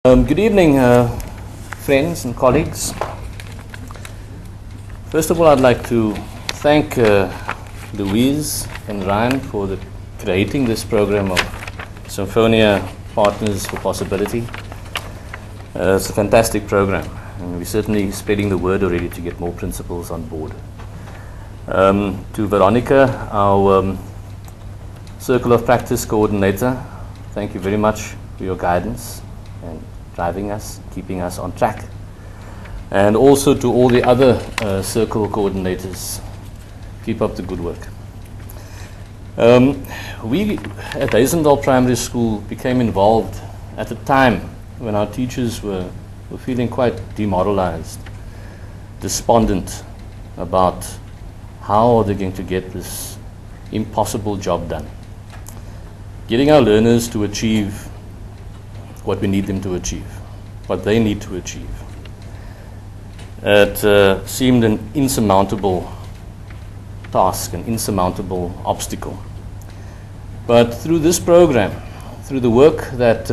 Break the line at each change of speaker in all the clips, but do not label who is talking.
Good evening, friends and colleagues. First of all, I'd like to thank Louise and Ryan for creating this program of Symphonia Partners for Possibility. It's a fantastic program, and we're certainly spreading the word already to get more principals on board. To Veronica, our Circle of Practice Coordinator, thank you very much for your guidance and driving us, keeping us on track. And also to all the other circle coordinators, keep up the good work. We at Hazendal Primary School became involved at a time when our teachers were feeling quite demoralized, despondent about how are they going to get this impossible job done. Getting our learners to achieve what we need them to achieve, what they need to achieve. It seemed an insurmountable task, an insurmountable obstacle. But through this program, through the work that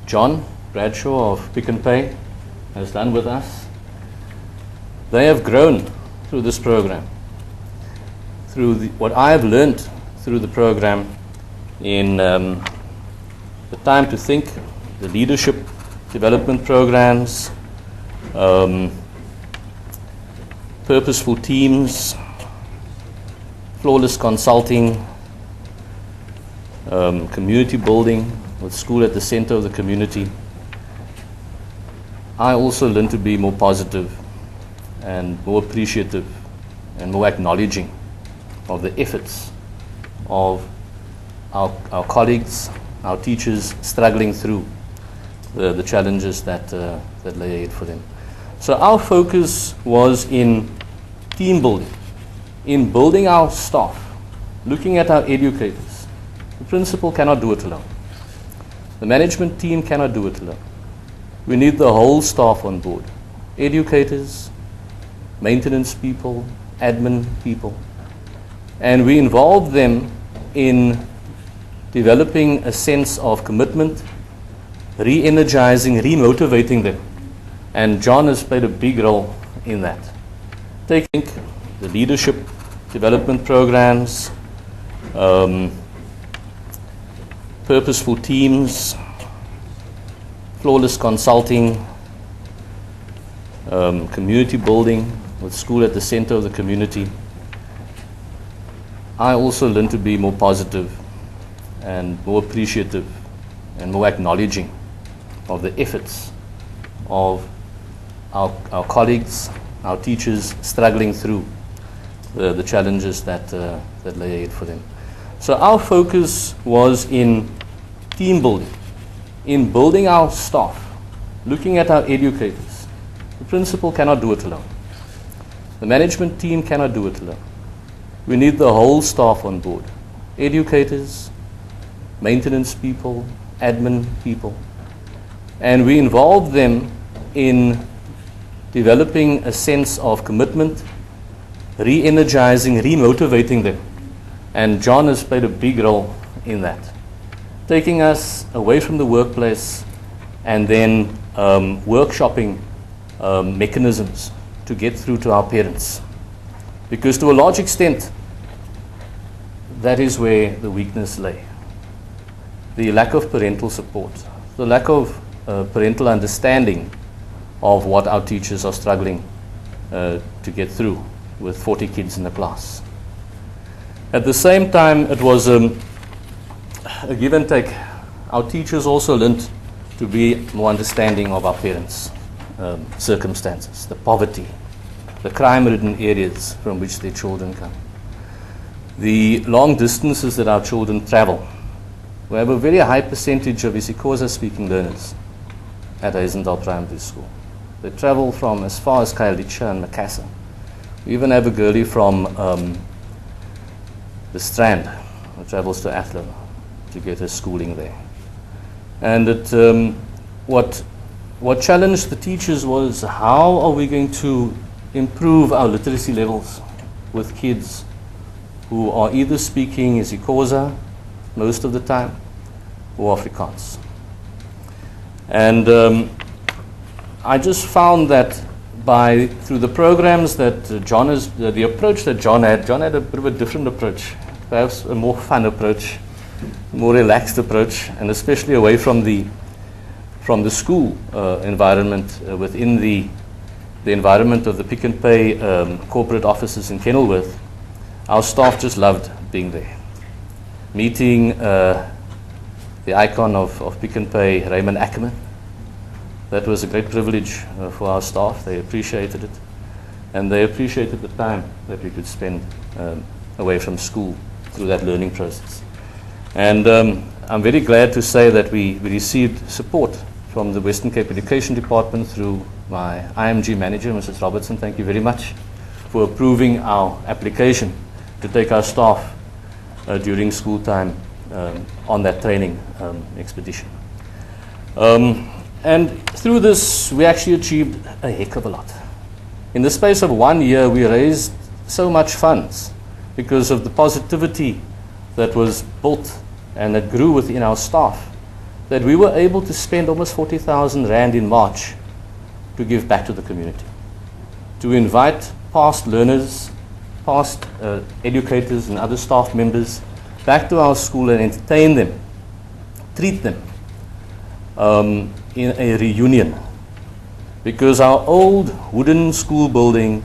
John Bradshaw of Pick and Pay has done with us, they have grown through this program. Through what I have learned through the program in the time to think, the leadership development programs, purposeful teams, flawless consulting, community building with school at the center of the community. I also learned to be more positive and more appreciative and more acknowledging of the efforts of our colleagues, our teachers struggling through the challenges that lay ahead for them. So our focus was in team building, in building our staff, looking at our educators. The principal cannot do it alone. The management team cannot do it alone. We need the whole staff on board, educators, maintenance people, admin people, and we involve them in developing a sense of commitment, re-energizing, re-motivating them. And John has played a big role in that. Taking the leadership development programs, purposeful teams, flawless consulting, community building with school at the center of the community. I also learned to be more positive and more appreciative and more acknowledging of the efforts of our colleagues, our teachers struggling through the challenges that lay ahead for them. So our focus was in team building, in building our staff, looking at our educators. The principal cannot do it alone. The management team cannot do it alone. We need the whole staff on board, educators, maintenance people, admin people, and we involve them in developing a sense of commitment, re-energizing, re-motivating them. And John has played a big role in that, taking us away from the workplace and then workshopping mechanisms to get through to our parents. Because to a large extent, that is where the weakness lay. The lack of parental support, the lack of parental understanding of what our teachers are struggling to get through with 40 kids in the class. At the same time, it was a give and take. Our teachers also learned to be more understanding of our parents' circumstances, the poverty, the crime-ridden areas from which their children come, the long distances that our children travel. We have a very high percentage of isiXhosa-speaking learners at Hazendal Primary School. They travel from as far as Khayelitsha and Macassar. We even have a girlie from the Strand who travels to Athlone to get her schooling there. And what challenged the teachers was, how are we going to improve our literacy levels with kids who are either speaking isiXhosa most of the time or Afrikaans. And I just found that through the programs that John is, the approach that John had a bit of a different approach, perhaps a more fun approach, more relaxed approach, and especially away from the school environment, within the environment of the Pick n Pay corporate offices in Kenilworth. Our staff just loved being there. Meeting the icon of Pick n Pay, Raymond Ackerman. That was a great privilege for our staff. They appreciated it. And they appreciated the time that we could spend away from school through that learning process. And I'm very glad to say that we received support from the Western Cape Education Department through my IMG manager, Mrs. Robertson. Thank you very much for approving our application to take our staff during school time on that training expedition. And through this, we actually achieved a heck of a lot. In the space of 1 year, we raised so much funds because of the positivity that was built and that grew within our staff, that we were able to spend almost 40,000 Rand in March to give back to the community, to invite past learners, past educators and other staff members back to our school and entertain them, treat them in a reunion. Because our old wooden school building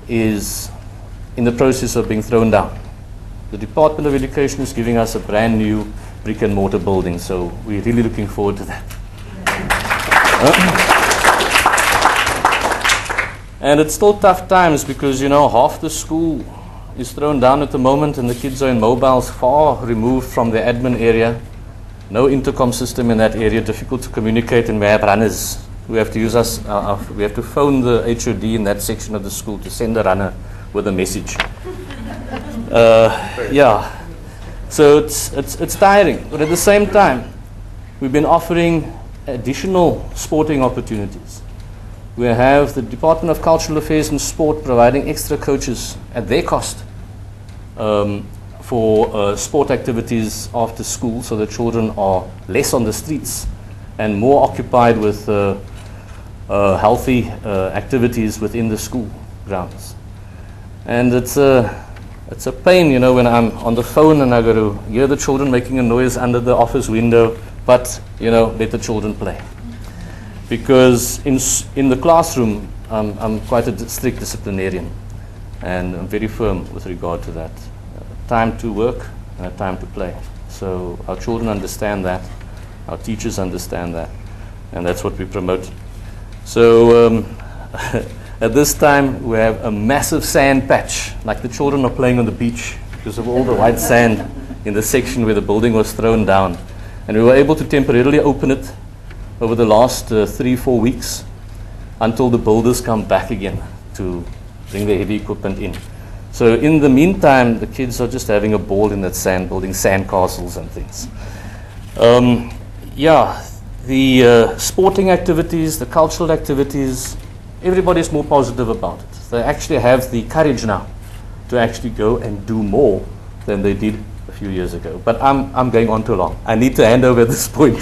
is in the process of being thrown down. The Department of Education is giving us a brand new brick and mortar building, so we're really looking forward to that. And it's still tough times because, half the school is thrown down at the moment and the kids are in mobiles far removed from the admin area. No intercom system in that area, difficult to communicate, and we have runners. We have to use we have to phone the HOD in that section of the school to send a runner with a message. So it's tiring, but at the same time, we've been offering additional sporting opportunities. We have the Department of Cultural Affairs and Sport providing extra coaches at their cost for sport activities after school, so the children are less on the streets and more occupied with healthy activities within the school grounds. And it's a pain, when I'm on the phone and I go to hear the children making a noise under the office window, but, let the children play. Because in the classroom, I'm quite a strict disciplinarian, and I'm very firm with regard to that. Time to work and a time to play. So our children understand that, our teachers understand that, and that's what we promote. So at this time, we have a massive sand patch, like the children are playing on the beach because of all the white sand in the section where the building was thrown down. And we were able to temporarily open it over the last 3-4 weeks until the builders come back again to bring the heavy equipment in. So in the meantime, the kids are just having a ball in that sand, building sand castles and things. The sporting activities, the cultural activities, everybody's more positive about it. They actually have the courage now to actually go and do more than they did a few years ago. But I'm going on too long. I need to hand over at this point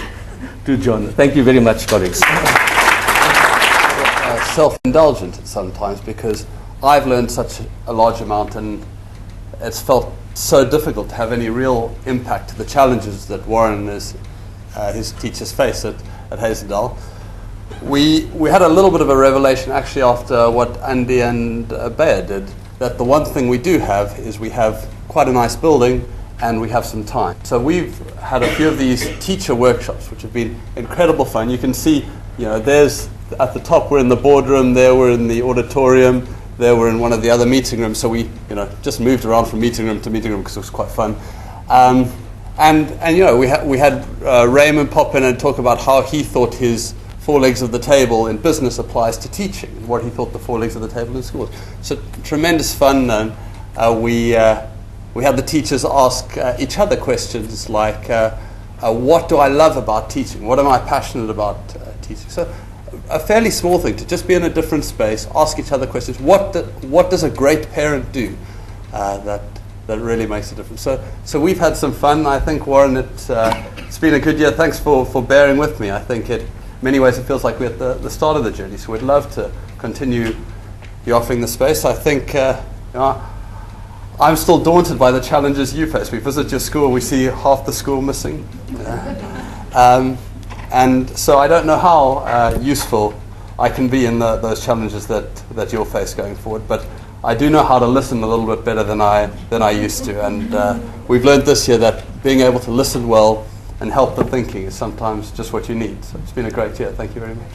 to John. Thank you very much, colleagues.
Self-indulgent sometimes, because I've learned such a large amount and it's felt so difficult to have any real impact to the challenges that Warren and his teachers face at Hazendal. We had a little bit of a revelation actually after what Andy and Bayer did, that the one thing we do have is we have quite a nice building and we have some time. So we've had a few of these teacher workshops which have been incredible fun. You can see, there's at the top we're in the boardroom, there we're in the auditorium, there we're in one of the other meeting rooms. So we just moved around from meeting room to meeting room because it was quite fun. We had Raymond pop in and talk about how he thought his 4 legs of the table in business applies to teaching, and what he thought the 4 legs of the table in schools. So tremendous fun. We had the teachers ask each other questions like, what do I love about teaching? What am I passionate about teaching? So a fairly small thing, to just be in a different space, ask each other questions. What does a great parent do that really makes a difference? So we've had some fun. I think, Warren, it's been a good year. Thanks for bearing with me. I think many ways it feels like we're at the start of the journey. So we'd love to continue you offering the space. I think I'm still daunted by the challenges you face. We visit your school, we see half the school missing. And so I don't know how useful I can be in those challenges that you'll face going forward. But I do know how to listen a little bit better than I used to. And we've learned this year that being able to listen well and help the thinking is sometimes just what you need. So it's been a great year. Thank you very much.